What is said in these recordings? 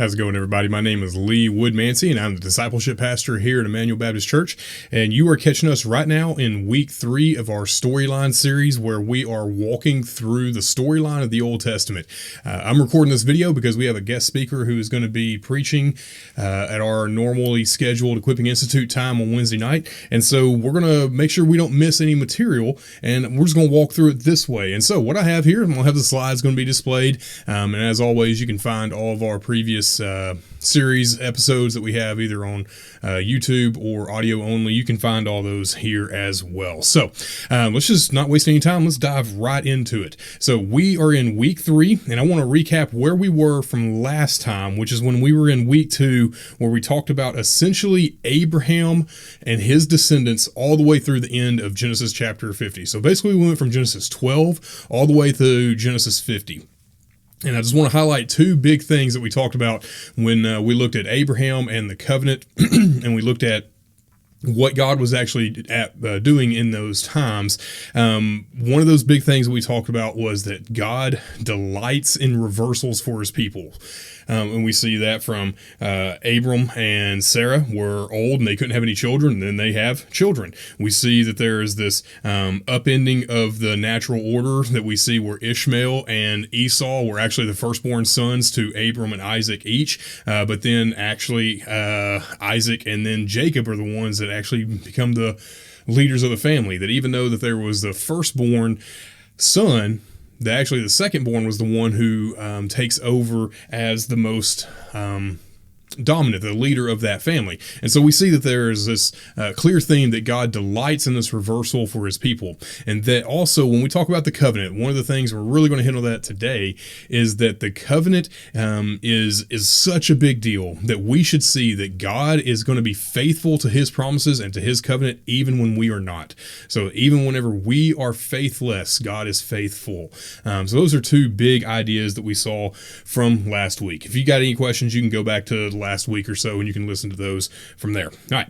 How's it going, everybody? My name is LeeWood, and I'm the discipleship pastor here at Immanuel Baptist Church. And you are catching us right now in week 3 of our storyline series, where we are walking through the storyline of the Old Testament. I'm recording this video because we have a guest speaker who is going to be preaching at our normally scheduled Equipping Institute time on Wednesday night. And so we're going to make sure we don't miss any material, and we're just going to walk through it this way. And so what I have here, I'm going to have the slides going to be displayed. And as always, you can find all of our previous series episodes that we have either on YouTube or audio only. You can find all those here as well. So let's just not waste any time. Let's dive right into it. So we are in week 3, and I want to recap where we were from last time, which is when we were in week 2, where we talked about essentially Abraham and his descendants all the way through the end of Genesis chapter 50. So basically we went from Genesis 12 all the way through Genesis 50. And I just want to highlight 2 big things that we talked about when we looked at Abraham and the covenant, and we looked at what God was actually doing in those times. One of those big things that we talked about was that God delights in reversals for his people. And we see that from Abram and Sarah were old and they couldn't have any children, and then they have children. We see that there is this upending of the natural order that we see where Ishmael and Esau were actually the firstborn sons to Abram and Isaac each. But then actually Isaac and then Jacob are the ones that actually become the leaders of the family. That even though that there was the firstborn son, the second-born was the one who takes over as the most dominant, the leader of that family. And so we see that there is this clear theme that God delights in this reversal for his people. And that also, when we talk about the covenant, one of the things we're really going to hit on that today is that the covenant is such a big deal that we should see that God is going to be faithful to his promises and to his covenant even when we are not. So even whenever we are faithless, God is faithful. So those are 2 big ideas that we saw from last week. If you got any questions, you can go back to last week or so and you can listen to those from there. All right.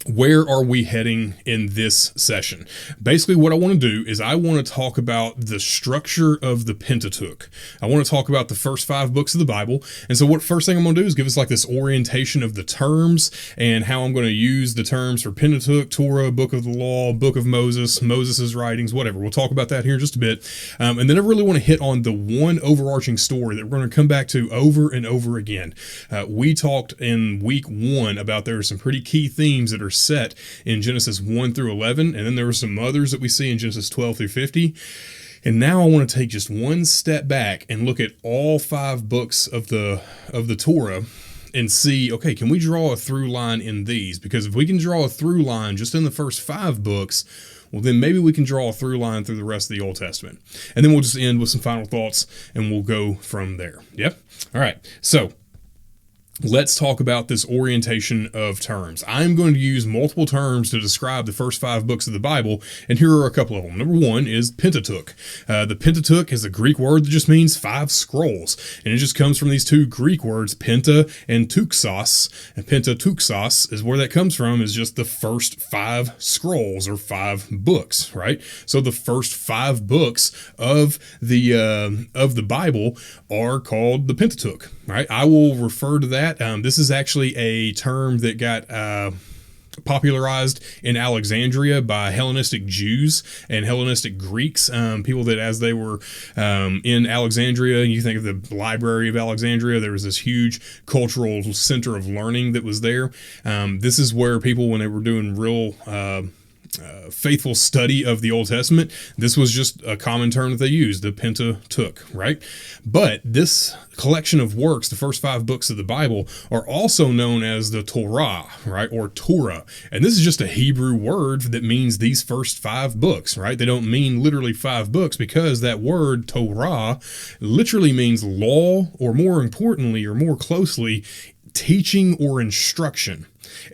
Where are we heading in this session? Basically, what I want to do is I want to talk about the structure of the Pentateuch. I want to talk about the first 5 books of the Bible. And so what first thing I'm going to do is give us like this orientation of the terms and how I'm going to use the terms for Pentateuch, Torah, Book of the Law, Book of Moses, Moses' writings, whatever. We'll talk about that here in just a bit. And then I really want to hit on the one overarching story that we're going to come back to over and over again. We talked in week 1 about there are some pretty key themes that are set in Genesis 1 through 11, and then there were some others that we see in Genesis 12 through 50. And now I want to take just one step back and look at all 5 books of the Torah and see, okay, can we draw a through line in these? Because if we can draw a through line just in the first 5 books, well, then maybe we can draw a through line through the rest of the Old Testament. And then we'll just end with some final thoughts, and we'll go from there. Yep. All right. So let's talk about this orientation of terms. I'm going to use multiple terms to describe the first 5 books of the Bible, and here are a couple of them. Number 1 is Pentateuch. The Pentateuch is a Greek word that just means 5 scrolls, and it just comes from these 2 Greek words, penta and tuxos. And pentateuxos is where that comes from, is just the first 5 scrolls or 5 books, right? So the first 5 books of the Bible are called the Pentateuch, right? I will refer to that. This is actually a term that got popularized in Alexandria by Hellenistic Jews and Hellenistic Greeks, people that as they were in Alexandria, you think of the Library of Alexandria, there was this huge cultural center of learning that was there. This is where people, when they were doing real faithful study of the Old Testament, this was just a common term that they used, the Pentateuch, right? But this collection of works, the first 5 books of the Bible, are also known as the Torah, right? Or Torah. And this is just a Hebrew word that means these first 5 books, right? They don't mean literally 5 books, because that word Torah literally means law, or more importantly, or more closely, teaching or instruction.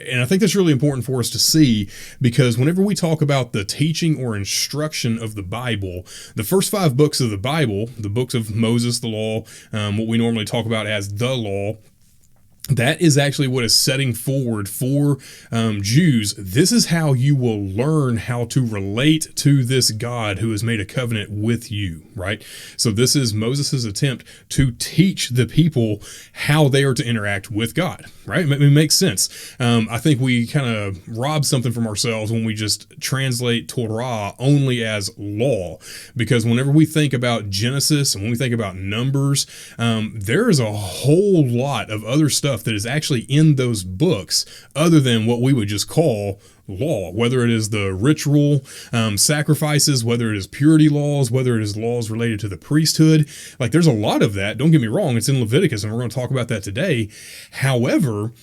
And I think that's really important for us to see, because whenever we talk about the teaching or instruction of the Bible, the first 5 books of the Bible, the books of Moses, the law, what we normally talk about as the law, that is actually what is setting forward for Jews. This is how you will learn how to relate to this God who has made a covenant with you, right? So this is Moses' attempt to teach the people how they are to interact with God, right? It makes sense. I think we kind of rob something from ourselves when we just translate Torah only as law, because whenever we think about Genesis and when we think about Numbers, there is a whole lot of other stuff that is actually in those books other than what we would just call law, whether it is the ritual sacrifices, whether it is purity laws, whether it is laws related to the priesthood. Like, there's a lot of that. Don't get me wrong. It's in Leviticus, and we're going to talk about that today. However,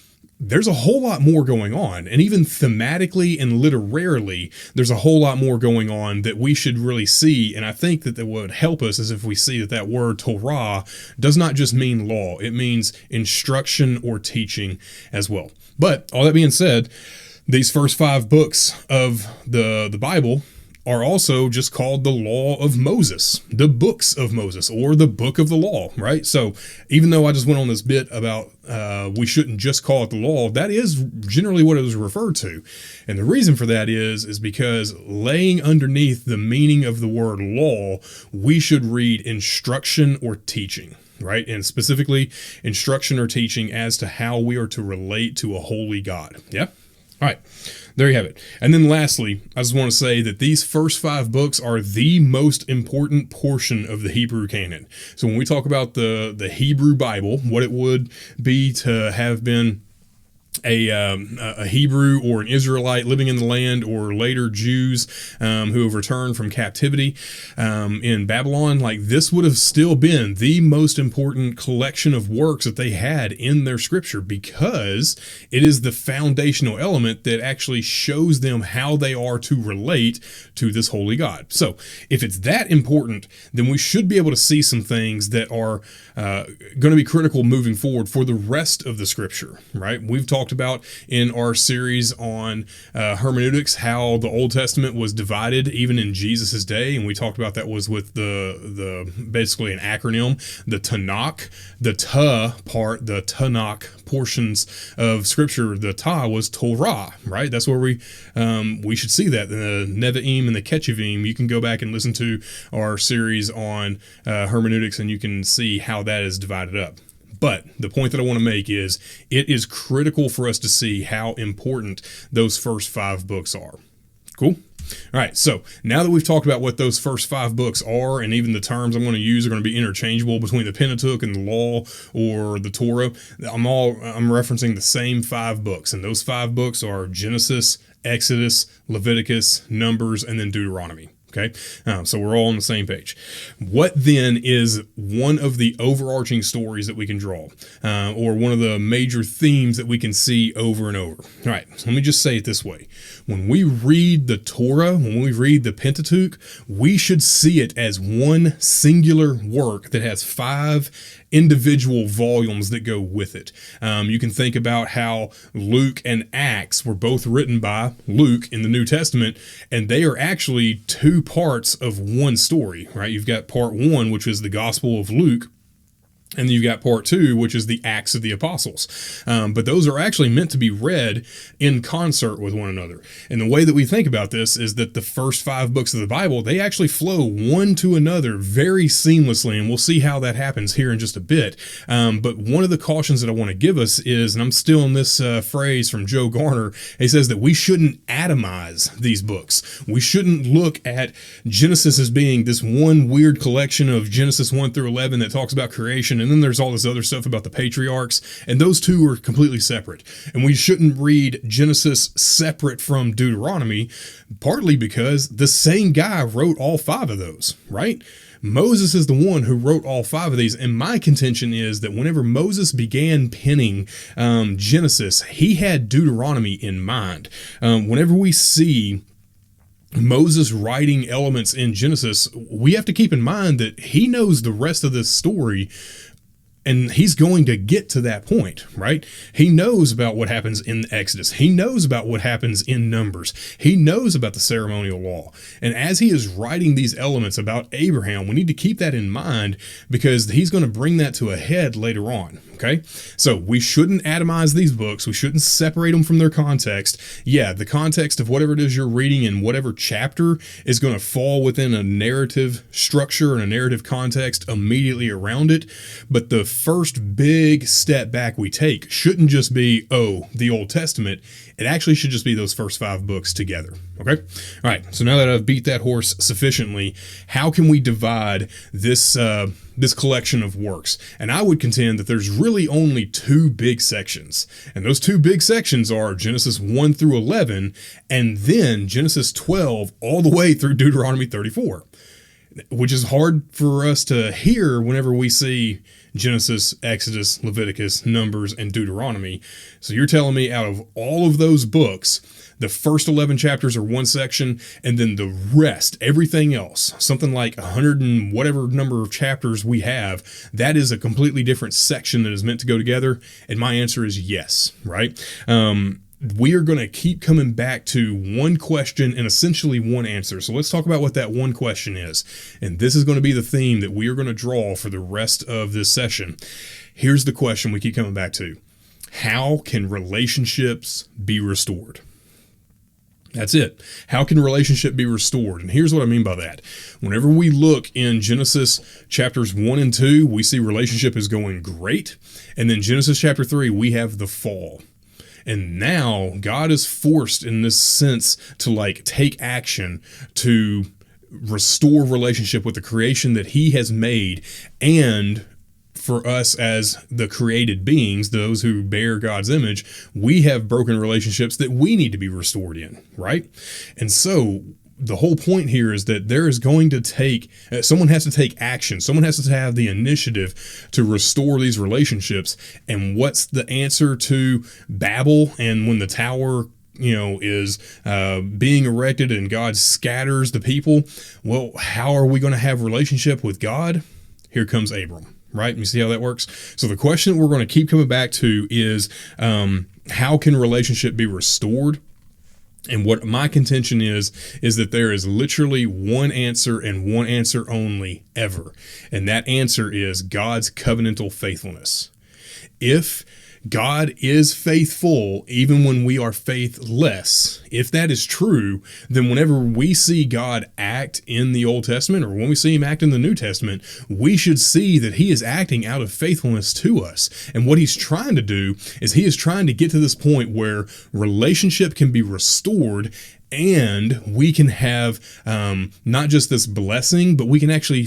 there's a whole lot more going on. And even thematically and literarily, there's a whole lot more going on that we should really see. And I think that what would help us is if we see that that word Torah does not just mean law. It means instruction or teaching as well. But all that being said, these first 5 books of the Bible are also just called the Law of Moses, the books of Moses, or the book of the law, right? So even though I just went on this bit about we shouldn't just call it the law, that is generally what it was referred to. And the reason for that is because laying underneath the meaning of the word law, we should read instruction or teaching, right? And specifically instruction or teaching as to how we are to relate to a holy God. Yeah? All right. There you have it. And then lastly, I just want to say that these first 5 books are the most important portion of the Hebrew canon. So when we talk about the Hebrew Bible, what it would be to have been a Hebrew or an Israelite living in the land, or later Jews who have returned from captivity in Babylon, like, this would have still been the most important collection of works that they had in their scripture, because it is the foundational element that actually shows them how they are to relate to this holy God. So if it's that important, then we should be able to see some things that are going to be critical moving forward for the rest of the scripture, right? We've talked about in our series on hermeneutics how the Old Testament was divided even in Jesus's day, and we talked about that was with the basically an acronym, the Tanakh, the Ta part, the Tanakh portions of Scripture. The Ta was Torah, right? That's where we should see that. The Nevi'im and the Ketuvim. You can go back and listen to our series on hermeneutics, and you can see how that is divided up. But the point that I want to make is it is critical for us to see how important those first 5 books are. Cool? All right, so now that we've talked about what those first 5 books are, and even the terms I'm going to use are going to be interchangeable between the Pentateuch and the Law or the Torah, I'm referencing the same 5 books, and those 5 books are Genesis, Exodus, Leviticus, Numbers, and then Deuteronomy. Okay, so we're all on the same page. What then is one of the overarching stories that we can draw, or one of the major themes that we can see over and over? All right, so let me just say it this way. When we read the Torah, when we read the Pentateuch, we should see it as one singular work that has 5 individual volumes that go with it. You can think about how Luke and Acts were both written by Luke in the New Testament, and they are actually 2 parts of one story, right? You've got part 1, which is the Gospel of Luke, and then you've got part 2, which is the Acts of the Apostles. But those are actually meant to be read in concert with one another. And the way that we think about this is that the first 5 books of the Bible, they actually flow one to another very seamlessly. And we'll see how that happens here in just a bit. But one of the cautions that I want to give us is, and I'm still in this phrase from Joe Garner, he says that we shouldn't atomize these books. We shouldn't look at Genesis as being this one weird collection of Genesis 1 through 11 that talks about creation, and then there's all this other stuff about the patriarchs, and those 2 are completely separate. And we shouldn't read Genesis separate from Deuteronomy, partly because the same guy wrote all 5 of those, right? Moses is the one who wrote all 5 of these, and my contention is that whenever Moses began penning Genesis, he had Deuteronomy in mind. Whenever we see Moses writing elements in Genesis, we have to keep in mind that he knows the rest of this story, and he's going to get to that point, right? He knows about what happens in Exodus. He knows about what happens in Numbers. He knows about the ceremonial law. And as he is writing these elements about Abraham, we need to keep that in mind, because he's going to bring that to a head later on. Okay, so we shouldn't atomize these books. We shouldn't separate them from their context. Yeah, the context of whatever it is you're reading in whatever chapter is going to fall within a narrative structure and a narrative context immediately around it. But the first big step back we take shouldn't just be, oh, the Old Testament. It actually should just be those first 5 books together. Okay? All right, so now that I've beat that horse sufficiently, how can we divide this collection of works? And I would contend that there's really only 2 big sections. And those 2 big sections are Genesis 1 through 11, and then Genesis 12 all the way through Deuteronomy 34, which is hard for us to hear whenever we see Genesis, Exodus, Leviticus, Numbers, and Deuteronomy. So you're telling me out of all of those books, the first 11 chapters are one section, and then the rest, everything else, something like 100 and whatever number of chapters we have, that is a completely different section that is meant to go together? And my answer is yes, right? We are going to keep coming back to one question and essentially one answer. So let's talk about what that one question is. And this is going to be the theme that we are going to draw for the rest of this session. Here's the question we keep coming back to. How can relationships be restored? That's it. How can relationship be restored? And here's what I mean by that. Whenever we look in Genesis chapters 1 and 2, we see relationship is going great. And then Genesis chapter 3, we have the fall. And now God is forced in this sense to take action to restore relationship with the creation that he has made, and for us as the created beings, those who bear God's image, we have broken relationships that we need to be restored in, right? And so the whole point here is that there is going to take, someone has to take action. Someone has to have the initiative to restore these relationships. And what's the answer to Babel? And when the tower, is being erected and God scatters the people, well, how are we going to have relationship with God? Here comes Abram, right? You see how that works? So the question that we're going to keep coming back to is, how can relationship be restored? And what my contention is that there is literally one answer and one answer only ever. And that answer is God's covenantal faithfulness. If God is faithful even when we are faithless, if that is true, then whenever we see God act in the Old Testament or when we see him act in the New Testament, we should see that he is acting out of faithfulness to us. And what he's trying to do is he is trying to get to this point where relationship can be restored and we can have not just this blessing, but we can actually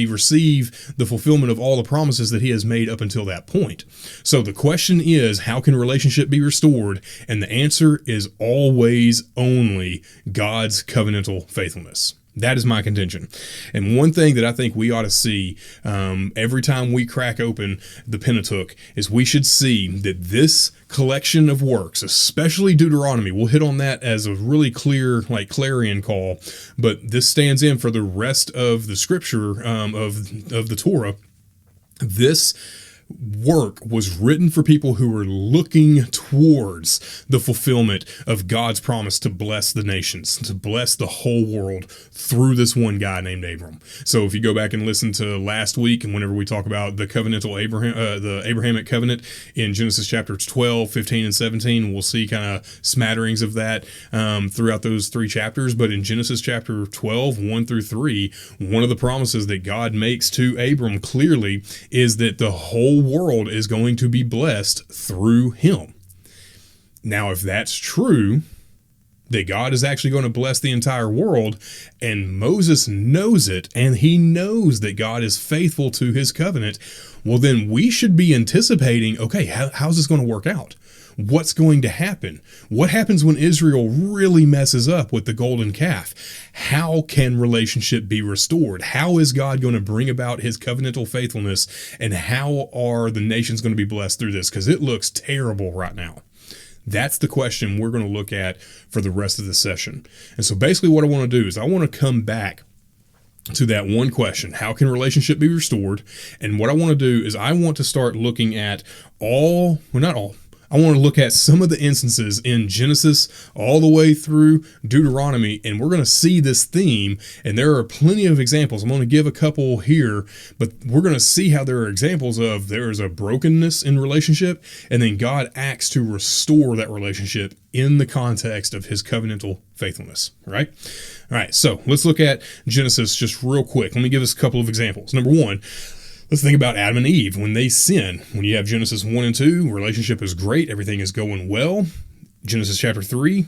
receive the fulfillment of all the promises that he has made up until that point. So the question is, how can relationship be restored? And the answer is always only God's covenantal faithfulness. That is my contention. And one thing that I think we ought to see every time we crack open the Pentateuch is we should see that this collection of works, especially Deuteronomy, we'll hit on that as a really clear, clarion call, but this stands in for the rest of the scripture of the Torah. This work was written for people who were looking towards the fulfillment of God's promise to bless the nations, to bless the whole world through this one guy named Abram. So if you go back and listen to last week, and whenever we talk about the covenantal the Abrahamic covenant in Genesis chapters 12, 15, and 17, we'll see kind of smatterings of that throughout those 3 chapters. But in Genesis chapter 12, 1 through 3, one of the promises that God makes to Abram clearly is that the whole world is going to be blessed through him. Now, if that's true, that God is actually going to bless the entire world, and Moses knows it, and he knows that God is faithful to his covenant, well, then we should be anticipating, okay, how's this going to work out? What's going to happen? What happens when Israel really messes up with the golden calf? How can relationship be restored? How is God going to bring about his covenantal faithfulness? And how are the nations going to be blessed through this? Because it looks terrible right now. That's the question we're going to look at for the rest of the session. And so basically what I want to do is I want to come back to that one question. How can relationship be restored? And what I want to do is I want to start looking at not all, I want to look at some of the instances in Genesis all the way through Deuteronomy, and we're going to see this theme, and there are plenty of examples. I'm going to give a couple here, but we're going to see how there are examples of there is a brokenness in relationship, and then God acts to restore that relationship in the context of his covenantal faithfulness, right? All right, so let's look at Genesis just real quick. Let me give us a couple of examples. Number one, let's think about Adam and Eve when they sin. When you have Genesis 1 and 2, relationship is great. Everything is going well. Genesis chapter 3,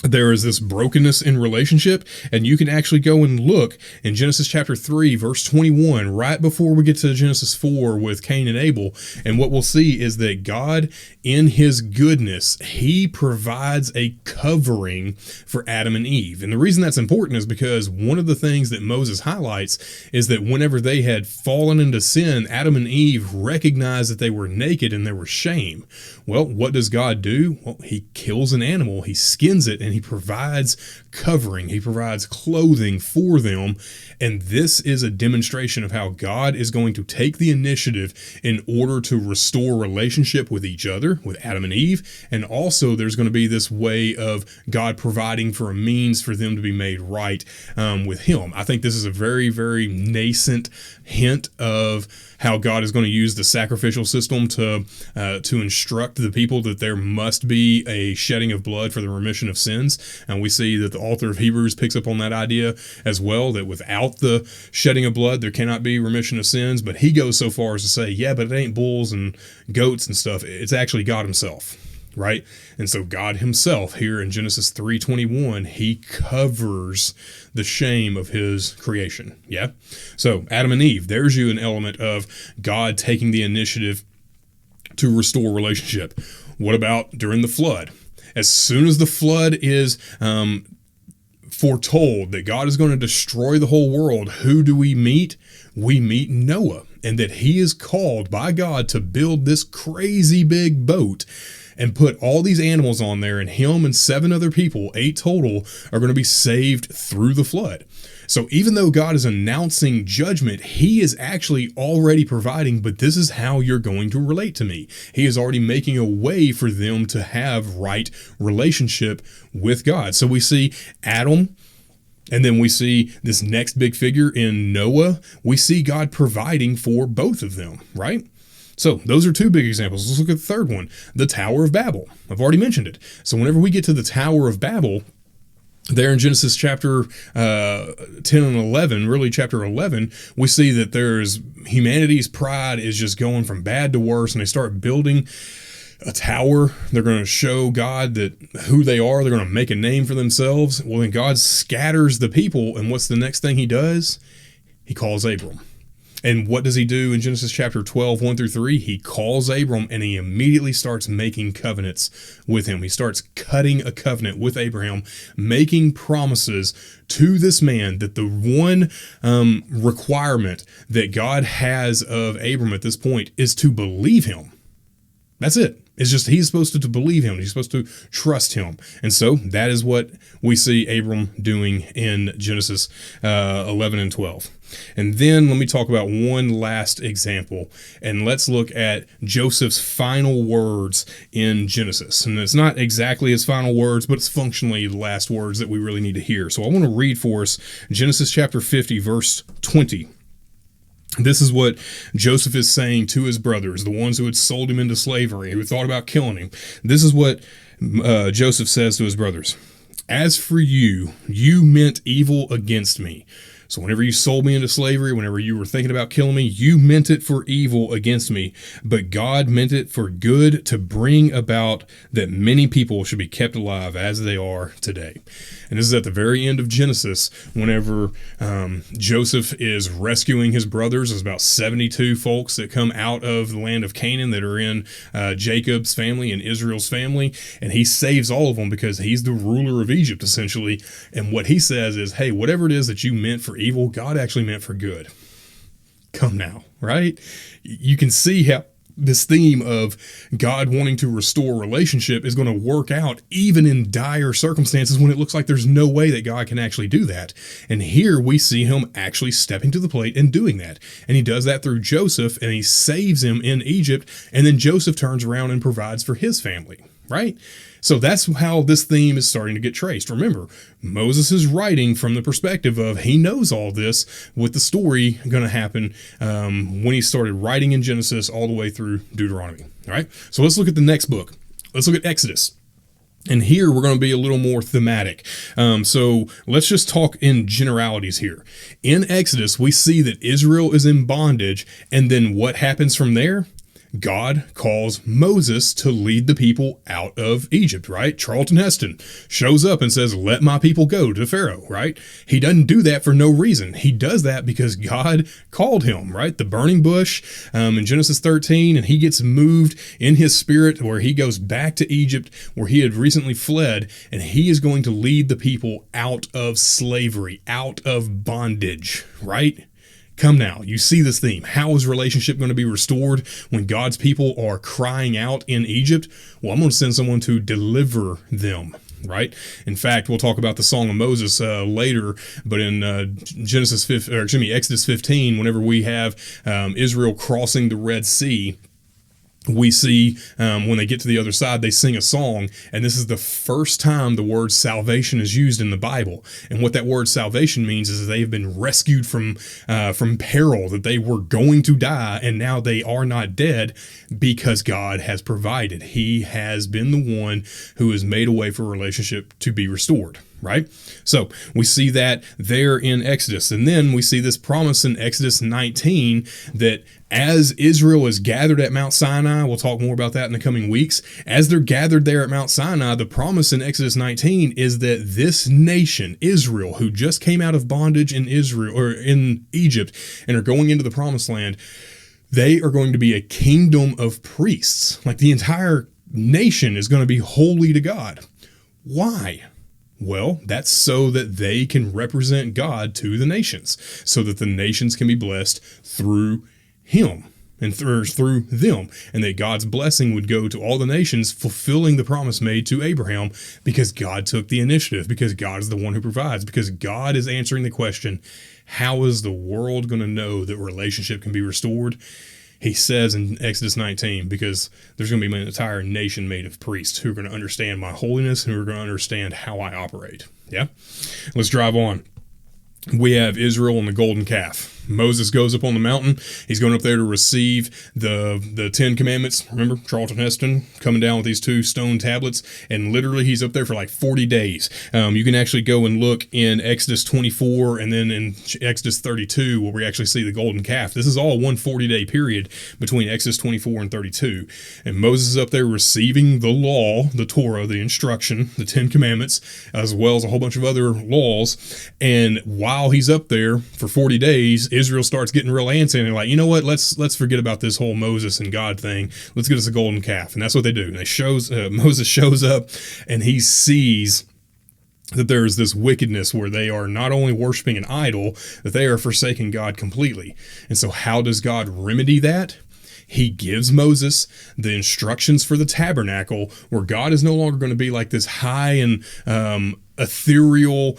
there is this brokenness in relationship, and you can actually go and look in Genesis chapter 3, verse 21, right before we get to Genesis 4 with Cain and Abel. And what we'll see is that God, in his goodness, he provides a covering for Adam and Eve. And the reason that's important is because one of the things that Moses highlights is that whenever they had fallen into sin, Adam and Eve recognized that they were naked and there was shame. Well, what does God do? Well, he kills an animal, he skins it, and he provides covering. He provides clothing for them. And this is a demonstration of how God is going to take the initiative in order to restore relationship with each other, with Adam and Eve. And also there's going to be this way of God providing for a means for them to be made right with him. I think this is a very, very nascent hint of how God is going to use the sacrificial system to instruct the people that there must be a shedding of blood for the remission of sins. And we see that the author of Hebrews picks up on that idea as well, that without the shedding of blood, there cannot be remission of sins. But he goes so far as to say, yeah, but it ain't bulls and goats and stuff. It's actually God himself, right? And so God himself here in Genesis 3:21, he covers the shame of his creation. Yeah. So Adam and Eve, there's you an element of God taking the initiative to restore relationship. What about during the flood? As soon as the flood is foretold that God is going to destroy the whole world, who do we meet? We meet Noah, and that he is called by God to build this crazy big boat and put all these animals on there, and him and 7 other people, 8 total, are going to be saved through the flood. So even though God is announcing judgment, he is actually already providing, but this is how you're going to relate to me. He is already making a way for them to have right relationship with God. So we see Adam, and then we see this next big figure in Noah. We see God providing for both of them, right? So those are 2 big examples. Let's look at the third one, the Tower of Babel. I've already mentioned it. So whenever we get to the Tower of Babel, there in Genesis chapter 10 and 11, really chapter 11, we see that there's humanity's pride is just going from bad to worse, and they start building a tower. They're going to show God that who they are. They're going to make a name for themselves. Well, then God scatters the people, and what's the next thing he does? He calls Abram. And what does he do in Genesis chapter 12, 1 through 3? He calls Abram, and he immediately starts making covenants with him. He starts cutting a covenant with Abraham, making promises to this man that the one requirement that God has of Abram at this point is to believe him. That's it. It's just he's supposed to believe him. He's supposed to trust him. And so that is what we see Abram doing in Genesis 11 and 12. And then let me talk about one last example, and let's look at Joseph's final words in Genesis. And it's not exactly his final words, but it's functionally the last words that we really need to hear. So I want to read for us Genesis chapter 50, verse 20. This is what Joseph is saying to his brothers, the ones who had sold him into slavery, who thought about killing him. This is what Joseph says to his brothers. As for you, you meant evil against me. So whenever you sold me into slavery, whenever you were thinking about killing me, you meant it for evil against me. But God meant it for good, to bring about that many people should be kept alive as they are today. And this is at the very end of Genesis, whenever Joseph is rescuing his brothers. There's about 72 folks that come out of the land of Canaan that are in Jacob's family and Israel's family. And he saves all of them because he's the ruler of Egypt, essentially. And what he says is, hey, whatever it is that you meant for evil, God actually meant for good. Come now, right? You can see this theme of God wanting to restore relationship is going to work out even in dire circumstances when it looks like there's no way that God can actually do that. And here we see him actually stepping to the plate and doing that. And he does that through Joseph, and he saves him in Egypt. And then Joseph turns around and provides for his family, right? So that's how this theme is starting to get traced. Remember, Moses is writing from the perspective of he knows all this with the story going to happen when he started writing in Genesis all the way through Deuteronomy. All right, so let's look at the next book. Let's look at Exodus. And here we're going to be a little more thematic. So let's just talk in generalities here. In Exodus, we see that Israel is in bondage, and then what happens from there? God calls Moses to lead the people out of Egypt, right? Charlton Heston shows up and says, let my people go to Pharaoh, right? He doesn't do that for no reason. He does that because God called him, right? The burning bush in Genesis 13, and he gets moved in his spirit where he goes back to Egypt where he had recently fled, and he is going to lead the people out of slavery, out of bondage, right? Come now, you see this theme. How is relationship going to be restored when God's people are crying out in Egypt? Well, I'm going to send someone to deliver them, right? In fact, we'll talk about the Song of Moses later, but in Exodus 15, whenever we have Israel crossing the Red Sea, we see when they get to the other side, they sing a song, and this is the first time the word salvation is used in the Bible. And what that word salvation means is that they have been rescued from peril, that they were going to die, and now they are not dead because God has provided. He has been the one who has made a way for a relationship to be restored. Right? So we see that there in Exodus. And then we see this promise in Exodus 19 that as Israel is gathered at Mount Sinai, we'll talk more about that in the coming weeks. As they're gathered there at Mount Sinai, the promise in Exodus 19 is that this nation, Israel, who just came out of bondage in Israel or in Egypt and are going into the promised land, they are going to be a kingdom of priests. Like the entire nation is going to be holy to God. Why? Well, that's so that they can represent God to the nations, so that the nations can be blessed through him and through them, and that God's blessing would go to all the nations, fulfilling the promise made to Abraham, because God took the initiative, because God is the one who provides, because God is answering the question, how is the world going to know that relationship can be restored? He says in Exodus 19, because there's going to be an entire nation made of priests who are going to understand my holiness and who are going to understand how I operate. Yeah? Let's drive on. We have Israel and the golden calf. Moses goes up on the mountain. He's going up there to receive the 10 Commandments. Remember, Charlton Heston coming down with these 2 stone tablets, and literally he's up there for like 40 days. You can actually go and look in Exodus 24 and then in Exodus 32 where we actually see the golden calf. This is all one 40-day period between Exodus 24 and 32. And Moses is up there receiving the law, the Torah, the instruction, the 10 Commandments, as well as a whole bunch of other laws. And while he's up there for 40 days, Israel starts getting real antsy, and they're like, you know what? Let's forget about this whole Moses and God thing. Let's get us a golden calf, and that's what they do. And Moses shows up, and he sees that there's this wickedness where they are not only worshiping an idol, that they are forsaking God completely. And so, how does God remedy that? He gives Moses the instructions for the tabernacle, where God is no longer going to be like this high and ethereal,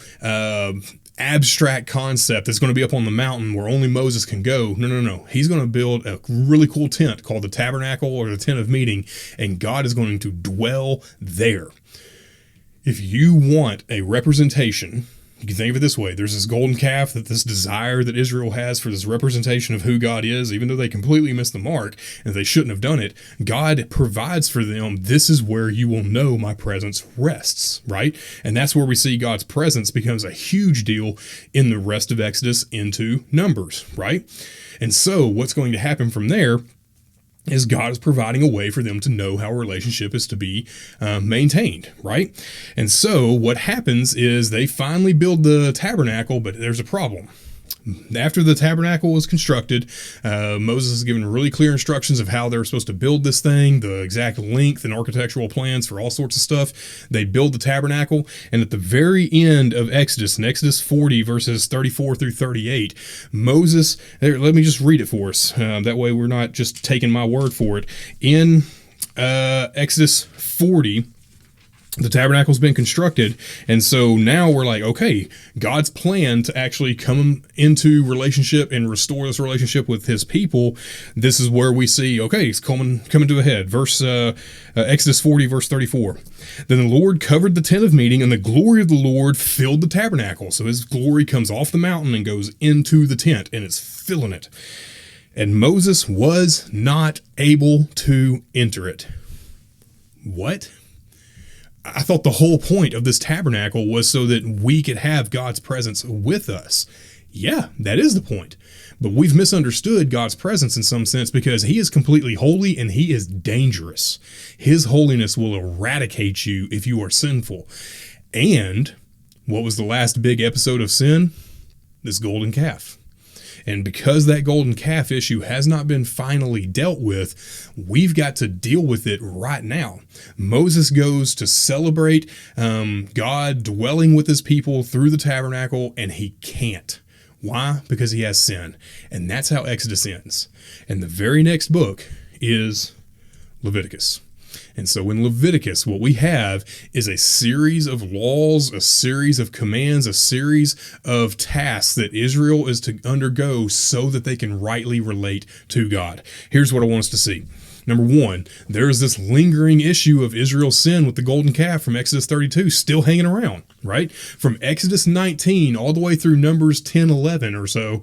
abstract concept that's going to be up on the mountain where only Moses can go. No. He's going to build a really cool tent called the tabernacle or the tent of meeting, and God is going to dwell there. If you want a representation, you can think of it this way. There's this golden calf, that this desire that Israel has for this representation of who God is, even though they completely missed the mark and they shouldn't have done it. God provides for them. This is where you will know my presence rests, right? And that's where we see God's presence becomes a huge deal in the rest of Exodus into Numbers, right? And so what's going to happen from there is God is providing a way for them to know how a relationship is to be maintained, right? And so what happens is they finally build the tabernacle, but there's a problem. After the tabernacle was constructed, Moses is given really clear instructions of how they're supposed to build this thing, the exact length and architectural plans for all sorts of stuff. They build the tabernacle, and at the very end of Exodus, in Exodus 40, verses 34 through 38, Moses, let me just read it for us. That way we're not just taking my word for it. In Exodus 40, the tabernacle's been constructed, and so now we're like, okay, God's plan to actually come into relationship and restore this relationship with his people, this is where we see, okay, it's coming to a head. Exodus 40, verse 34. Then the Lord covered the tent of meeting, and the glory of the Lord filled the tabernacle. So his glory comes off the mountain and goes into the tent, and it's filling it. And Moses was not able to enter it. What? I thought the whole point of this tabernacle was so that we could have God's presence with us. Yeah, that is the point. But we've misunderstood God's presence in some sense because he is completely holy and he is dangerous. His holiness will eradicate you if you are sinful. And what was the last big episode of sin? This golden calf. And because that golden calf issue has not been finally dealt with, we've got to deal with it right now. Moses goes to celebrate God dwelling with his people through the tabernacle, and he can't. Why? Because he has sin. And that's how Exodus ends. And the very next book is Leviticus. And so in Leviticus, what we have is a series of laws, a series of commands, a series of tasks that Israel is to undergo so that they can rightly relate to God. Here's what I want us to see. Number one, there is this lingering issue of Israel's sin with the golden calf from Exodus 32 still hanging around, right? From Exodus 19 all the way through Numbers 10, 11 or so,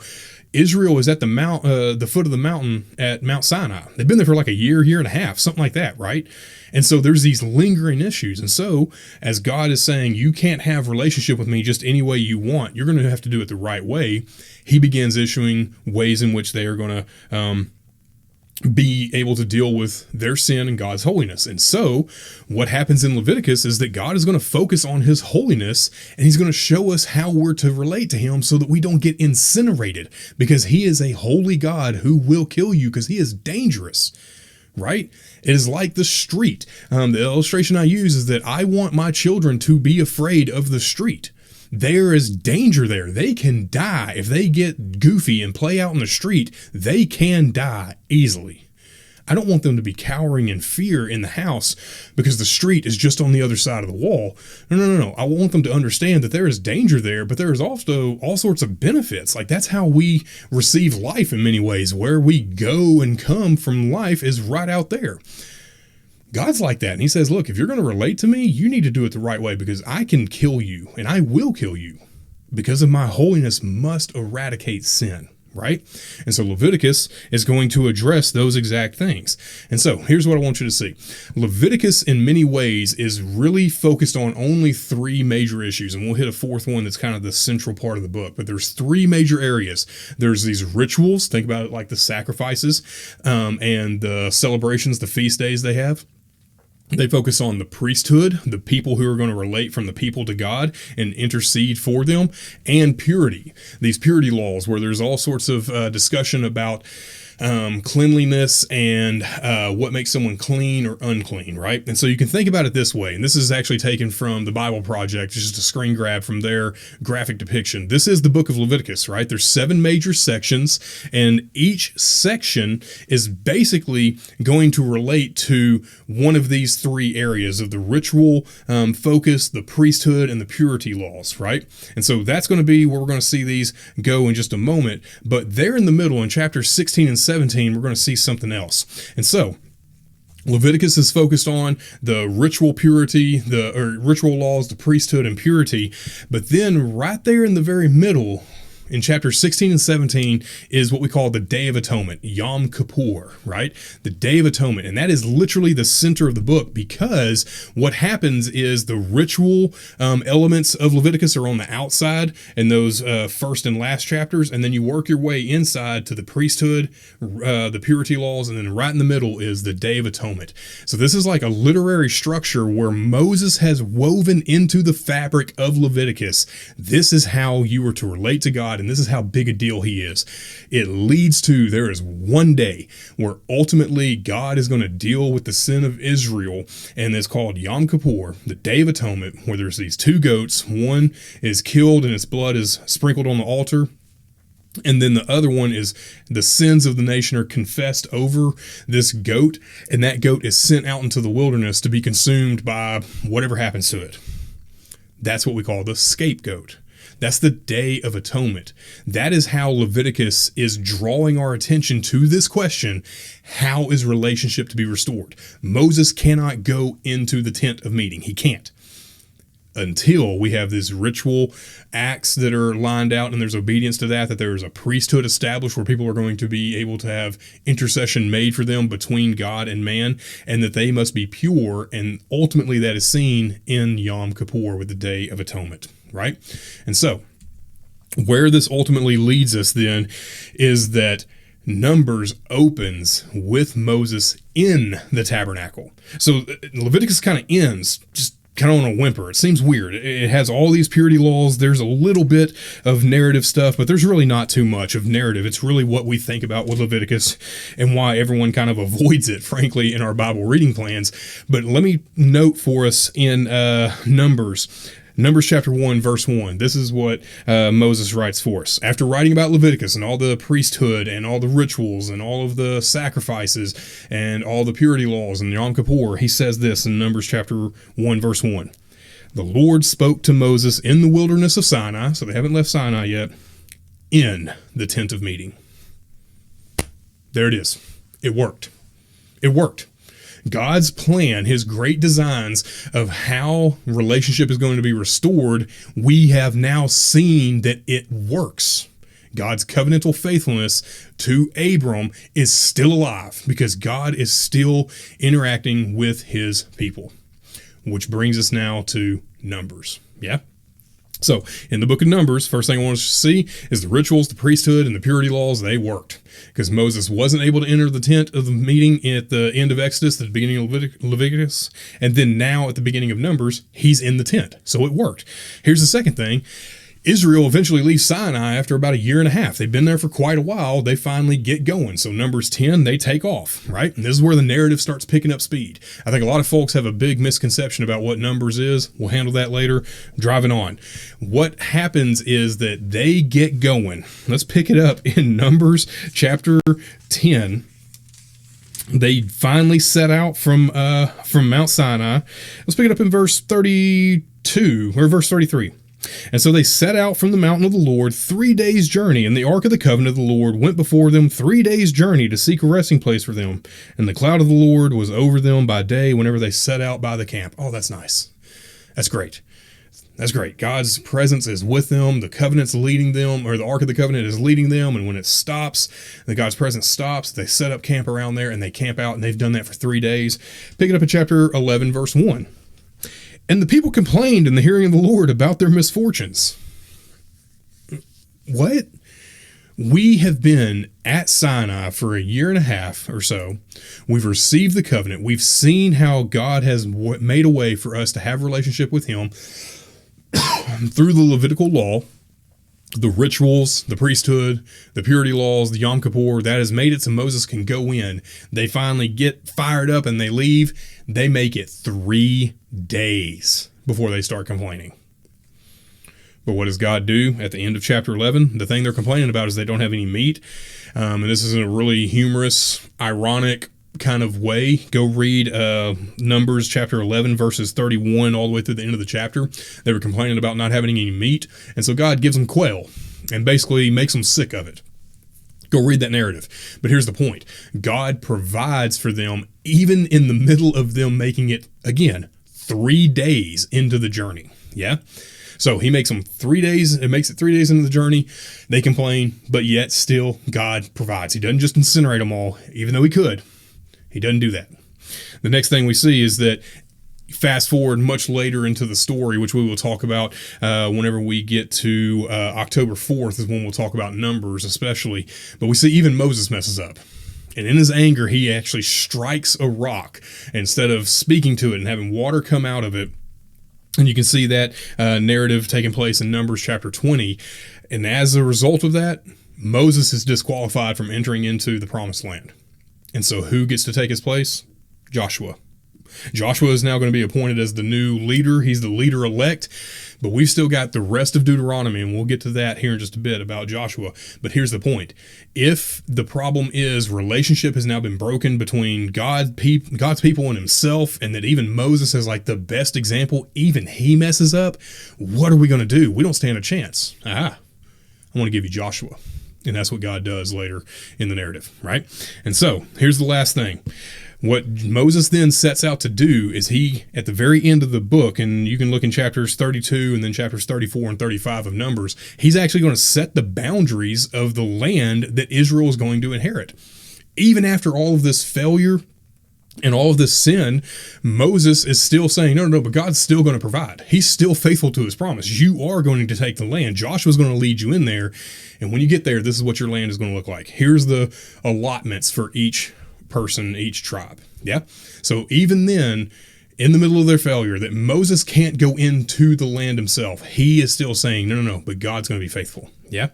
Israel is at the foot of the mountain at Mount Sinai. They've been there for like a year and a half, something like that, right? And so there's these lingering issues. And so as God is saying, you can't have relationship with me just any way you want, you're going to have to do it the right way, he begins issuing ways in which they are going to be able to deal with their sin and God's holiness. And so what happens in Leviticus is that God is going to focus on his holiness, and he's going to show us how we're to relate to him so that we don't get incinerated, because he is a holy God who will kill you because he is dangerous, right? It is like the street. The illustration I use is that I want my children to be afraid of the street. There is danger there. They can die. If they get goofy and play out in the street, they can die easily. I don't want them to be cowering in fear in the house because the street is just on the other side of the wall. No. I want them to understand that there is danger there, but there is also all sorts of benefits. Like, that's how we receive life in many ways. Where we go and come from life is right out there. God's like that. And he says, look, if you're going to relate to me, you need to do it the right way, because I can kill you and I will kill you because of my holiness must eradicate sin, right? And so Leviticus is going to address those exact things. And so here's what I want you to see. Leviticus in many ways is really focused on only three major issues. And we'll hit a fourth one that's kind of the central part of the book. But there's three major areas. There's these rituals. Think about it like the sacrifices and the celebrations, the feast days they have. They focus on the priesthood, the people who are going to relate from the people to God and intercede for them, and purity. These purity laws where there's all sorts of discussion about cleanliness and what makes someone clean or unclean, right? And so you can think about it this way, and this is actually taken from the Bible Project, just a screen grab from their graphic depiction. This is the book of Leviticus, right? There's 7 major sections, and each section is basically going to relate to one of these 3 areas of the ritual focus, the priesthood, and the purity laws, right? And so that's going to be where we're going to see these go in just a moment. But there in the middle, in chapters 16 and 17, we're going to see something else. And so Leviticus is focused on the ritual purity, the ritual laws, the priesthood, and purity. But then right there in the very middle, in chapters 16 and 17, is what we call the Day of Atonement, Yom Kippur, right? The Day of Atonement. And that is literally the center of the book, because what happens is the ritual elements of Leviticus are on the outside in those first and last chapters, and then you work your way inside to the priesthood, the purity laws, and then right in the middle is the Day of Atonement. So this is like a literary structure where Moses has woven into the fabric of Leviticus. This is how you are to relate to God and this is how big a deal he is. It leads to, there is one day where ultimately God is going to deal with the sin of Israel, and it's called Yom Kippur, the Day of Atonement, where there's these two goats. One is killed and its blood is sprinkled on the altar. And then the other one is the sins of the nation are confessed over this goat, and that goat is sent out into the wilderness to be consumed by whatever happens to it. That's what we call the scapegoat. That's the Day of Atonement. That is how Leviticus is drawing our attention to this question: how is relationship to be restored? Moses cannot go into the tent of meeting. He can't, until we have these ritual acts that are lined out, and there's obedience to that there's a priesthood established where people are going to be able to have intercession made for them between God and man, and that they must be pure. And ultimately that is seen in Yom Kippur with the Day of Atonement, right? And so where this ultimately leads us then is that Numbers opens with Moses in the tabernacle. So Leviticus kind of ends just kind of on a whimper. It seems weird. It has all these purity laws. There's a little bit of narrative stuff, but there's really not too much of narrative. It's really what we think about with Leviticus and why everyone kind of avoids it, frankly, in our Bible reading plans. But let me note for us in Numbers chapter 1, verse 1. This is what Moses writes for us. After writing about Leviticus and all the priesthood and all the rituals and all of the sacrifices and all the purity laws and Yom Kippur, he says this in Numbers chapter 1, verse 1. The Lord spoke to Moses in the wilderness of Sinai, so they haven't left Sinai yet, in the tent of meeting. There it is. It worked. It worked. God's plan, his great designs of how relationship is going to be restored, we have now seen that it works. God's covenantal faithfulness to Abram is still alive because God is still interacting with his people. Which brings us now to Numbers. Yeah? So, in the book of Numbers, first thing I want us to see is the rituals, the priesthood, and the purity laws. They worked. Because Moses wasn't able to enter the tent of the meeting at the end of Exodus, at the beginning of Leviticus, and then now at the beginning of Numbers, he's in the tent. So it worked. Here's the second thing. Israel eventually leaves Sinai after about a year and a half. They've been there for quite a while. They finally get going. So Numbers 10, they take off, right? And this is where the narrative starts picking up speed. I think a lot of folks have a big misconception about what Numbers is. We'll handle that later. Driving on. What happens is that they get going. Let's pick it up in Numbers chapter 10. They finally set out from Mount Sinai. Let's pick it up in verse 32 or verse 33. And so they set out from the mountain of the Lord 3 days' journey, and the ark of the covenant of the Lord went before them 3 days' journey to seek a resting place for them. And the cloud of the Lord was over them by day whenever they set out by the camp. Oh, that's nice. That's great. That's great. God's presence is with them. The covenant's leading them, or the ark of the covenant is leading them. And when it stops, God's presence stops. They set up camp around there and they camp out, and they've done that for 3 days. Pick it up in chapter 11, verse 1. And the people complained in the hearing of the Lord about their misfortunes. What? We have been at Sinai for a year and a half or so. We've received the covenant. We've seen how God has made a way for us to have a relationship with him through the Levitical law, the rituals, the priesthood, the purity laws, the Yom Kippur. That has made it so Moses can go in. They finally get fired up and they leave. They make it 3 days before they start complaining. But what does God do at the end of chapter 11? The thing they're complaining about is they don't have any meat. And this is in a really humorous, ironic kind of way. Go read Numbers chapter 11, verses 31 all the way through the end of the chapter. They were complaining about not having any meat. And so God gives them quail and basically makes them sick of it. Go read that narrative. But here's the point. God provides for them even in the middle of them making it, again, 3 days into the journey. Yeah? So he makes them 3 days. It makes it 3 days into the journey. They complain, but yet still God provides. He doesn't just incinerate them all, even though he could. He doesn't do that. The next thing we see is that fast forward much later into the story, which we will talk about whenever we get to October 4th is when we'll talk about Numbers especially. But we see even Moses messes up. And in his anger, he actually strikes a rock. Instead of speaking to it and having water come out of it, And you can see that narrative taking place in Numbers chapter 20. And as a result of that, Moses is disqualified from entering into the promised land. And so who gets to take his place? Joshua. Joshua is now going to be appointed as the new leader. He's the leader elect, but we've still got the rest of Deuteronomy, and we'll get to that here in just a bit about Joshua. But here's the point. If the problem is relationship has now been broken between God's people and himself, and that even Moses is like the best example, even he messes up, what are we going to do? We don't stand a chance. I want to give you Joshua. And that's what God does later in the narrative, right? And so here's the last thing. What Moses then sets out to do is he, at the very end of the book, and you can look in chapters 32 and then chapters 34 and 35 of Numbers, he's actually going to set the boundaries of the land that Israel is going to inherit. Even after all of this failure and all of this sin, Moses is still saying, no, but God's still going to provide. He's still faithful to his promise. You are going to take the land. Joshua's going to lead you in there. And when you get there, this is what your land is going to look like. Here's the allotments for each person, each tribe. Yeah. So even then, in the middle of their failure, that Moses can't go into the land himself, he is still saying, no, but God's going to be faithful. Yeah.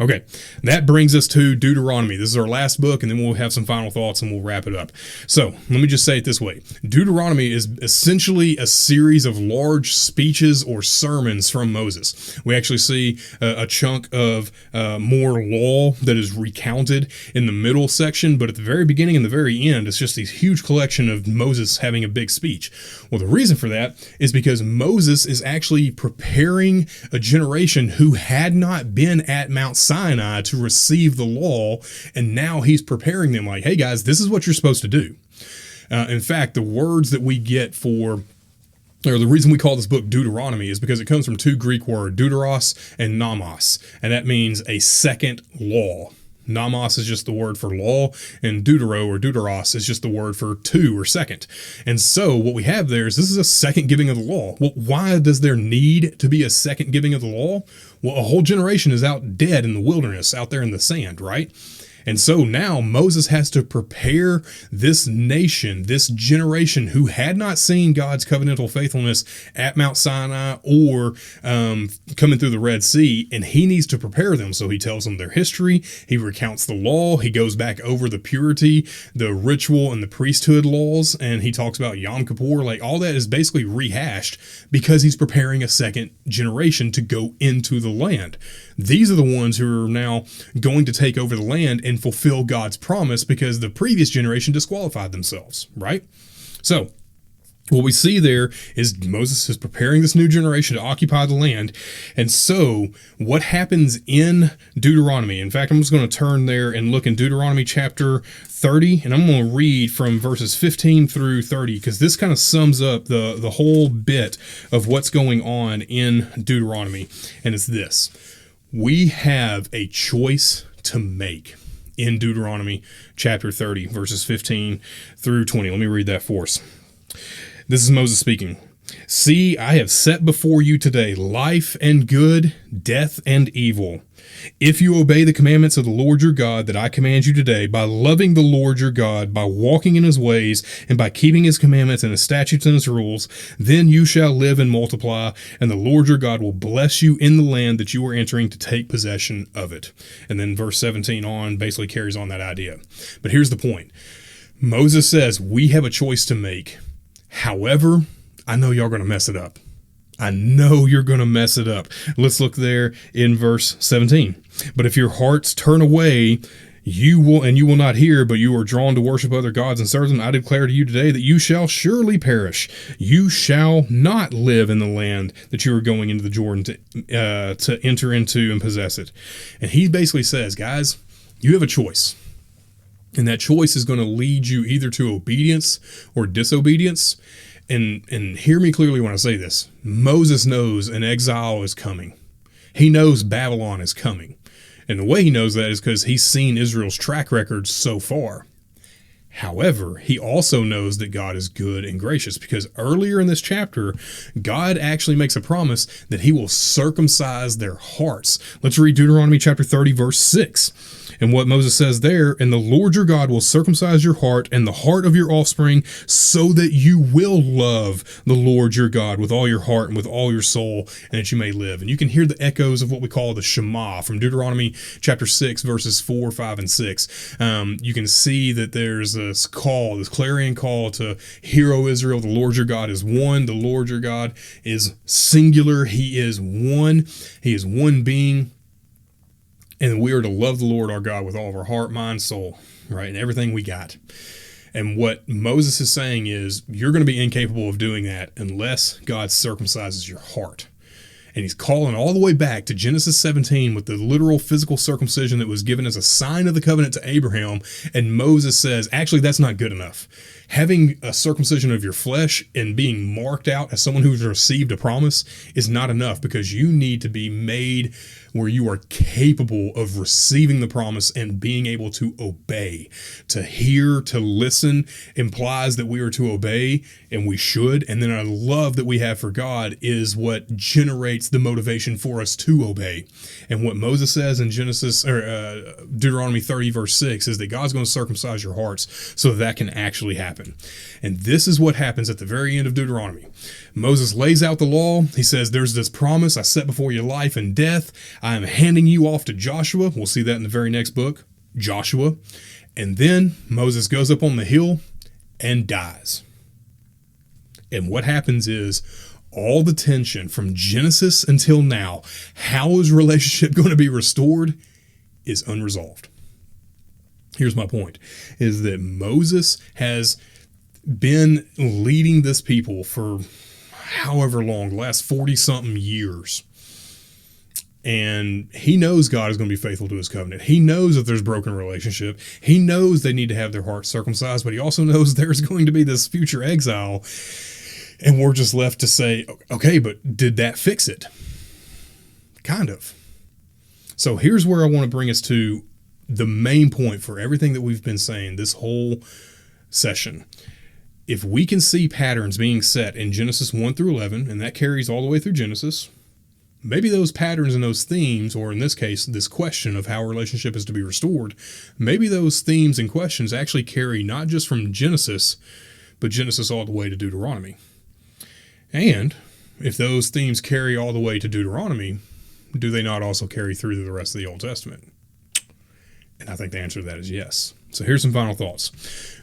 Okay, that brings us to Deuteronomy. This is our last book, and then we'll have some final thoughts and we'll wrap it up. So let me just say it this way. Deuteronomy is essentially a series of large speeches or sermons from Moses. We actually see a chunk of more law that is recounted in the middle section, but at the very beginning and the very end, it's just this huge collection of Moses having a big speech. Well, the reason for that is because Moses is actually preparing a generation who had not been at Mount Sinai to receive the law, and now he's preparing them like, hey guys, this is what you're supposed to do. In fact, the words that we get for, or the reason we call this book Deuteronomy is because it comes from two Greek words, deuteros and nomos, and that means a second law. Nomos is just the word for law, and deutero or deuteros is just the word for two or second. And so what we have there is this is a second giving of the law. Well, why does there need to be a second giving of the law? Well, a whole generation is out dead in the wilderness, out there in the sand, right? And so now Moses has to prepare this nation, this generation who had not seen God's covenantal faithfulness at Mount Sinai or coming through the Red Sea, and he needs to prepare them. So he tells them their history, he recounts the law, he goes back over the purity, the ritual, and the priesthood laws, and he talks about Yom Kippur. Like all that is basically rehashed because he's preparing a second generation to go into the land. These are the ones who are now going to take over the land and fulfill God's promise because the previous generation disqualified themselves, right? So what we see there is Moses is preparing this new generation to occupy the land. And so what happens in Deuteronomy, in fact, I'm just going to turn there and look in Deuteronomy chapter 30, and I'm going to read from verses 15 through 30, because this kind of sums up the whole bit of what's going on in Deuteronomy. And it's this: we have a choice to make in Deuteronomy chapter 30, verses 15 through 20. Let me read that for us. This is Moses speaking. See, I have set before you today life and good, death and evil. If you obey the commandments of the Lord your God that I command you today, by loving the Lord your God, by walking in his ways, and by keeping his commandments and his statutes and his rules, then you shall live and multiply, and the Lord your God will bless you in the land that you are entering to take possession of it. And then verse 17 on basically carries on that idea. But here's the point. Moses says we have a choice to make. However, I know y'all are going to mess it up. I know you're going to mess it up. Let's look there in verse 17. But if your hearts turn away, you will not hear, but you are drawn to worship other gods and serve them, I declare to you today that you shall surely perish. You shall not live in the land that you are going into the Jordan to enter into and possess it. And he basically says, guys, you have a choice. And that choice is going to lead you either to obedience or disobedience. And hear me clearly when I say this. Moses knows an exile is coming. He knows Babylon is coming. And the way he knows that is because he's seen Israel's track record so far. However, he also knows that God is good and gracious, because earlier in this chapter, God actually makes a promise that he will circumcise their hearts. Let's read Deuteronomy chapter 30, verse 6. And what Moses says there, and the Lord your God will circumcise your heart and the heart of your offspring, so that you will love the Lord your God with all your heart and with all your soul, and that you may live. And you can hear the echoes of what we call the Shema from Deuteronomy chapter 6, verses 4, 5, and 6. You can see that there's this call, this clarion call to hear, O Israel, the Lord your God is one. The Lord your God is singular. He is one. He is one being. And we are to love the Lord our God with all of our heart, mind, soul, right? And everything we got. And what Moses is saying is, you're going to be incapable of doing that unless God circumcises your heart. And he's calling all the way back to Genesis 17 with the literal physical circumcision that was given as a sign of the covenant to Abraham. And Moses says, actually, that's not good enough. Having a circumcision of your flesh and being marked out as someone who's received a promise is not enough, because you need to be made where you are capable of receiving the promise and being able to obey. To hear, to listen implies that we are to obey, and we should. And then our love that we have for God is what generates the motivation for us to obey. And what Moses says in Deuteronomy 30, verse 6 is that God's going to circumcise your hearts so that can actually happen. And this is what happens at the very end of Deuteronomy. Moses lays out the law. He says, there's this promise I set before you, life and death. I am handing you off to Joshua. We'll see that in the very next book, Joshua. And then Moses goes up on the hill and dies. And what happens is all the tension from Genesis until now, how is relationship going to be restored, is unresolved. Here's my point, is that Moses has been leading this people for however long, the last 40-something years. And he knows God is going to be faithful to his covenant. He knows that there's broken relationship. He knows they need to have their hearts circumcised, but he also knows there's going to be this future exile. And we're just left to say, okay, but did that fix it? Kind of. So here's where I want to bring us to the main point for everything that we've been saying this whole session. If we can see patterns being set in Genesis 1 through 11, and that carries all the way through Genesis, maybe those patterns and those themes, or in this case, this question of how a relationship is to be restored, maybe those themes and questions actually carry not just from Genesis, but Genesis all the way to Deuteronomy. And if those themes carry all the way to Deuteronomy, do they not also carry through to the rest of the Old Testament? And I think the answer to that is yes. So here's some final thoughts.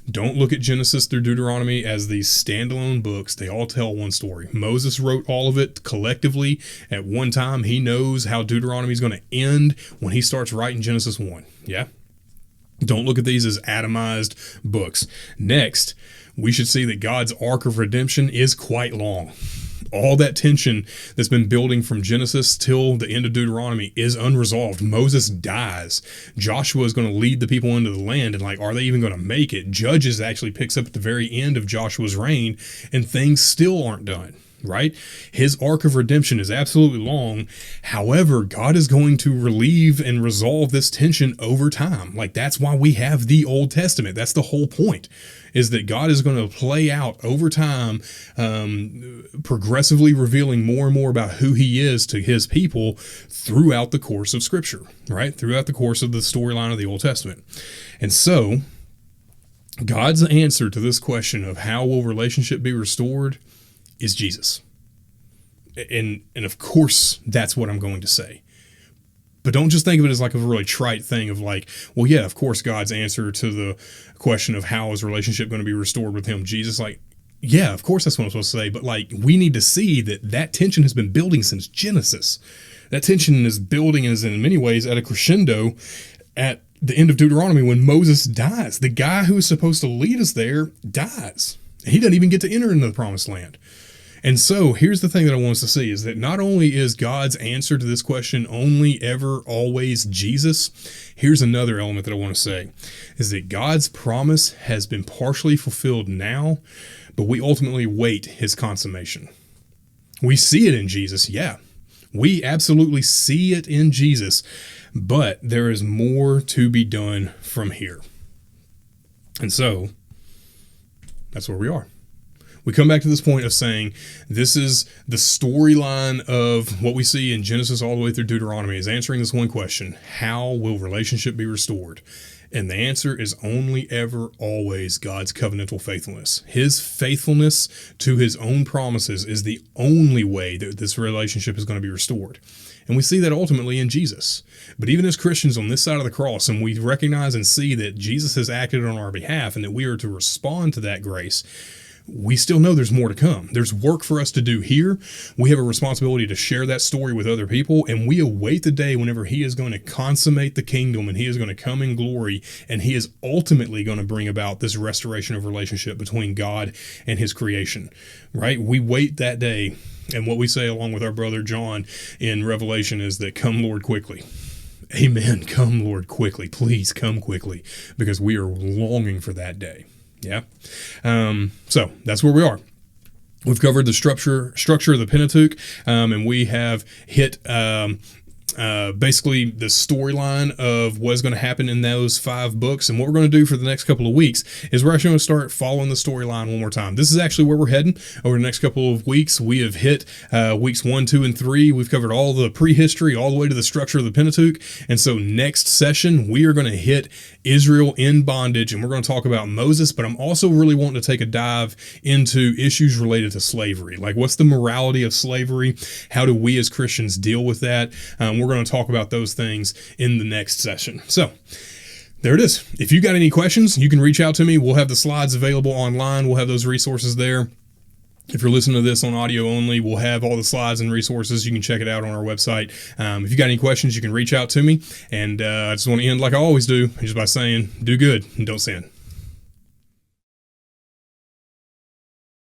Don't look at Genesis through Deuteronomy as these standalone books. They all tell one story. Moses wrote all of it collectively at one time. He knows how Deuteronomy is going to end when he starts writing Genesis 1. Yeah? Don't look at these as atomized books. Next, we should see that God's arc of redemption is quite long. All that tension that's been building from Genesis till the end of Deuteronomy is unresolved. Moses dies. Joshua is going to lead the people into the land, and are they even going to make it? Judges actually picks up at the very end of Joshua's reign, and things still aren't done. Right? His arc of redemption is absolutely long. However, God is going to relieve and resolve this tension over time. That's why we have the Old Testament. That's the whole point, is that God is going to play out over time, progressively revealing more and more about who he is to his people throughout the course of Scripture, right? Throughout the course of the storyline of the Old Testament. And so, God's answer to this question of how will relationship be restored is Jesus. And of course, that's what I'm going to say. But don't just think of it as a really trite thing of well, yeah, of course, God's answer to the question of how is relationship going to be restored with him, Jesus, yeah, of course, that's what I'm supposed to say. But we need to see that tension has been building since Genesis. That tension is building and is in many ways at a crescendo at the end of Deuteronomy when Moses dies. The guy who is supposed to lead us there dies. He doesn't even get to enter into the promised land. And so here's the thing that I want us to see is that not only is God's answer to this question only, ever, always Jesus, here's another element that I want to say is that God's promise has been partially fulfilled now, but we ultimately wait his consummation. We see it in Jesus, yeah. We absolutely see it in Jesus, but there is more to be done from here. And so That's where we are. We come back to this point of saying this is the storyline of what we see in Genesis all the way through Deuteronomy, is answering this one question: how will relationship be restored? And the answer is only, ever, always God's covenantal faithfulness. His faithfulness to his own promises is the only way that this relationship is going to be restored. And we see that ultimately in Jesus. But even as Christians on this side of the cross, and we recognize and see that Jesus has acted on our behalf and that we are to respond to that grace, we still know there's more to come. There's work for us to do here. We have a responsibility to share that story with other people, and we await the day whenever he is going to consummate the kingdom and he is going to come in glory, and he is ultimately going to bring about this restoration of relationship between God and his creation, right? We wait that day, and what we say along with our brother John in Revelation is that, come Lord quickly. Amen. Come Lord quickly. Please come quickly, because we are longing for that day. Yeah. So that's where we are. We've covered the structure of the Pentateuch, and we have hit basically the storyline of what's going to happen in those 5 books. And what we're going to do for the next couple of weeks is we're actually going to start following the storyline one more time. This is actually where we're heading over the next couple of weeks. We have hit weeks 1, 2, and 3. We've covered all the prehistory all the way to the structure of the Pentateuch. And so next session, we are going to hit Israel in bondage, and we're going to talk about Moses, but I'm also really wanting to take a dive into issues related to slavery. Like, what's the morality of slavery? How do we as Christians deal with that? We're going to talk about those things in the next session. So there it is. If you got any questions, you can reach out to me. We'll have the slides available online. We'll have those resources there. If you're listening to this on audio only, we'll have all the slides and resources. You can check it out on our website. If you got any questions, you can reach out to me. And I just want to end like I always do, just by saying, do good and don't sin.